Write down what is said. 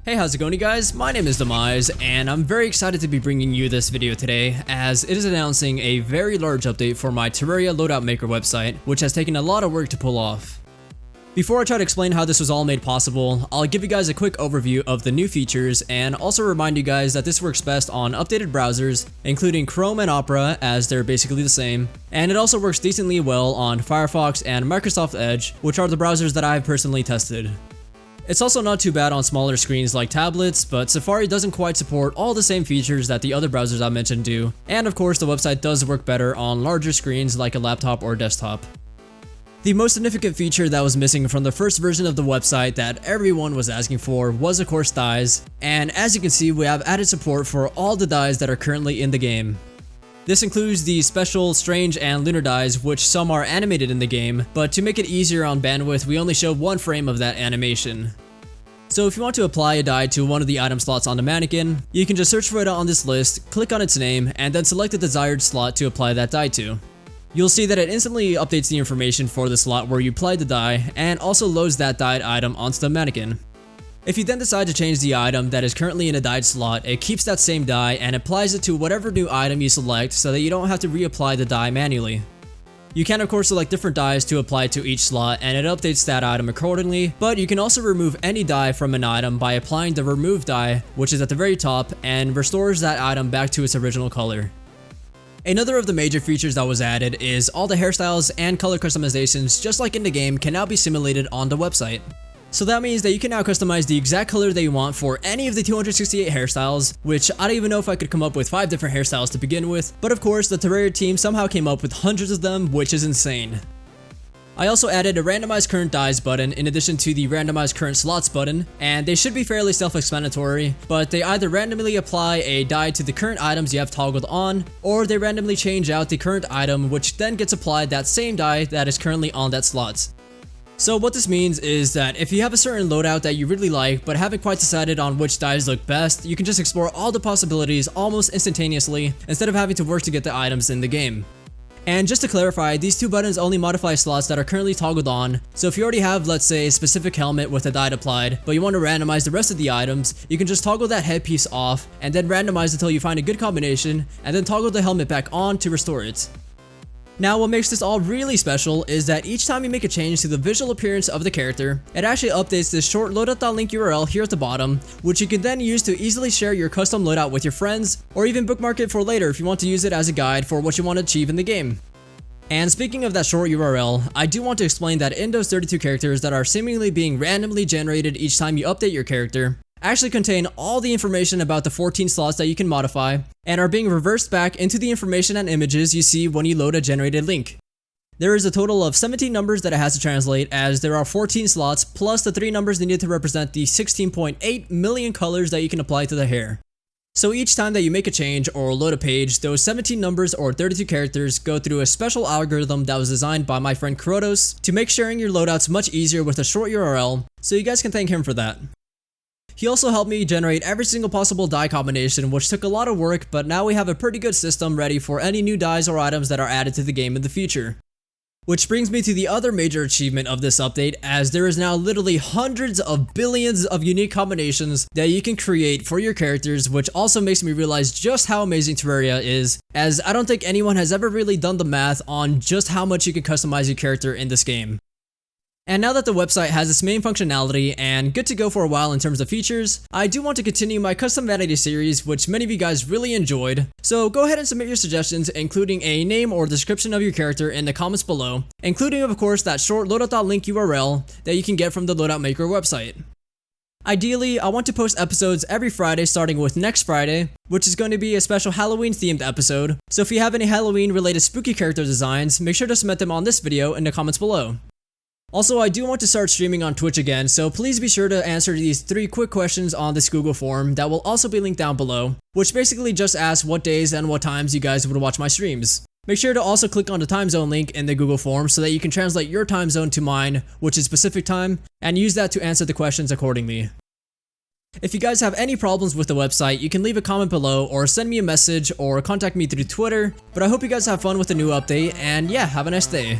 Hey, how's it going, you guys? My name is Demize, and I'm very excited to be bringing you this video today, as it is announcing a very large update for my Terraria Loadout Maker website, which has taken a lot of work to pull off. Before I try to explain how this was all made possible, I'll give you guys a quick overview of the new features and also remind you guys that this works best on updated browsers, including Chrome and Opera, as they're basically the same, and it also works decently well on Firefox and Microsoft Edge, which are the browsers that I've personally tested. It's also not too bad on smaller screens like tablets, but Safari doesn't quite support all the same features that the other browsers I mentioned do, and of course the website does work better on larger screens like a laptop or desktop. The most significant feature that was missing from the first version of the website that everyone was asking for was of course dyes, and as you can see we have added support for all the dyes that are currently in the game. This includes the special, strange, and lunar dyes, which some are animated in the game, but to make it easier on bandwidth, we only show one frame of that animation. So if you want to apply a dye to one of the item slots on the mannequin, you can just search for it on this list, click on its name, and then select the desired slot to apply that dye to. You'll see that it instantly updates the information for the slot where you applied the dye, and also loads that dyed item onto the mannequin. If you then decide to change the item that is currently in a dyed slot, it keeps that same dye and applies it to whatever new item you select so that you don't have to reapply the dye manually. You can of course select different dyes to apply to each slot and it updates that item accordingly, but you can also remove any dye from an item by applying the remove dye, which is at the very top, and restores that item back to its original color. Another of the major features that was added is all the hairstyles and color customizations, just like in the game, can now be simulated on the website. So that means that you can now customize the exact color that you want for any of the 268 hairstyles, which I don't even know if I could come up with 5 different hairstyles to begin with, but of course the Terraria team somehow came up with hundreds of them, which is insane. I also added a randomized current dyes button in addition to the randomized current slots button, and they should be fairly self-explanatory, but they either randomly apply a dye to the current items you have toggled on, or they randomly change out the current item, which then gets applied that same dye that is currently on that slot. So what this means is that if you have a certain loadout that you really like but haven't quite decided on which dyes look best, you can just explore all the possibilities almost instantaneously instead of having to work to get the items in the game. And just to clarify, these two buttons only modify slots that are currently toggled on, so if you already have, let's say, a specific helmet with a dye applied, but you want to randomize the rest of the items, you can just toggle that headpiece off and then randomize until you find a good combination and then toggle the helmet back on to restore it. Now what makes this all really special is that each time you make a change to the visual appearance of the character, it actually updates this short loadout.link URL here at the bottom, which you can then use to easily share your custom loadout with your friends, or even bookmark it for later if you want to use it as a guide for what you want to achieve in the game. And speaking of that short URL, I do want to explain that in those 32 characters that are seemingly being randomly generated each time you update your character, actually contain all the information about the 14 slots that you can modify, and are being reversed back into the information and images you see when you load a generated link. There is a total of 17 numbers that it has to translate, as there are 14 slots plus the 3 numbers needed to represent the 16.8 million colors that you can apply to the hair. So each time that you make a change or load a page, those 17 numbers or 32 characters go through a special algorithm that was designed by my friend Krotos to make sharing your loadouts much easier with a short URL, so you guys can thank him for that. He also helped me generate every single possible dye combination, which took a lot of work, but now we have a pretty good system ready for any new dyes or items that are added to the game in the future. Which brings me to the other major achievement of this update, as there is now literally hundreds of billions of unique combinations that you can create for your characters, which also makes me realize just how amazing Terraria is, as I don't think anyone has ever really done the math on just how much you can customize your character in this game. And now that the website has its main functionality and good to go for a while in terms of features, I do want to continue my Custom Vanity Series, which many of you guys really enjoyed. So go ahead and submit your suggestions, including a name or description of your character in the comments below, including of course that short loadout.link URL that you can get from the Loadout Maker website. Ideally, I want to post episodes every Friday starting with next Friday, which is going to be a special Halloween themed episode, so if you have any Halloween related spooky character designs, make sure to submit them on this video in the comments below. Also, I do want to start streaming on Twitch again, so please be sure to answer these 3 quick questions on this Google form that will also be linked down below, which basically just asks what days and what times you guys would watch my streams. Make sure to also click on the time zone link in the Google form so that you can translate your time zone to mine, which is Pacific time, and use that to answer the questions accordingly. If you guys have any problems with the website, you can leave a comment below or send me a message or contact me through Twitter, but I hope you guys have fun with the new update, and yeah, have a nice day.